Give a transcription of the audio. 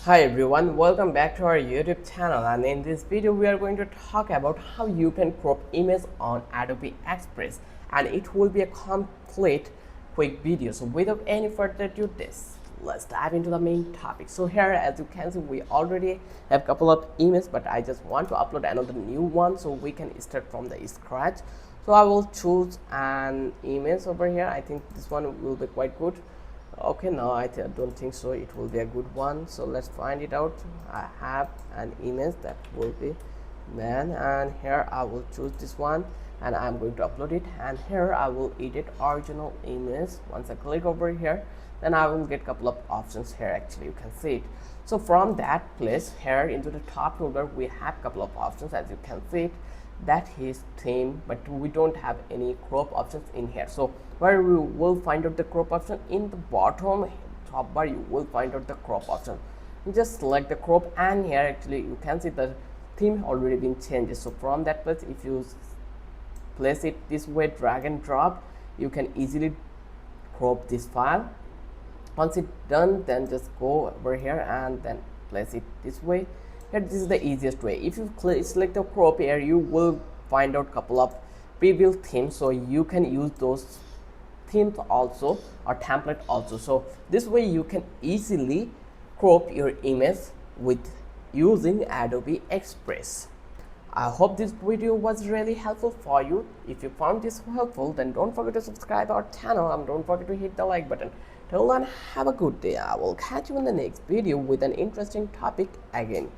Hi everyone, welcome back to our YouTube channel, and in this video we are going to talk about how you can crop image on Adobe Express, and it will be a complete quick video. So without any further ado, let's dive into the main topic. So here, as you can see, we already have a couple of images, but I just want to upload another new one so we can start from the scratch. So I will choose an image over here. I think this one will be quite good. Okay, no, don't think so. It will be a good one. So let's find it out. I have an image that will be man, and here I will choose this one and I'm going to upload it, and here I will edit original image. Once I click over here, then I will get a couple of options here. Actually, you can see it. So from that place here into the top toolbar, we have a couple of options. As you can see it, that is theme, but we don't have any crop options in here. So where we will find out the crop option, in the bottom top bar you will find out the crop option. You just select the crop, and here actually you can see the theme already been changed. So from that place, if you place it this way, drag and drop, you can easily crop this file. Once it's done, then just go over here and then place it this way. Here, this is the easiest way. If you select the crop here, you will find out couple of pre-built themes, so you can use those themes also, or template also. So this way you can easily crop your image with using Adobe Express. I hope this video was really helpful for you. If you found this helpful, then don't forget to subscribe our channel and don't forget to hit the like button. Till then, have a good day. I will catch you in the next video with an interesting topic again.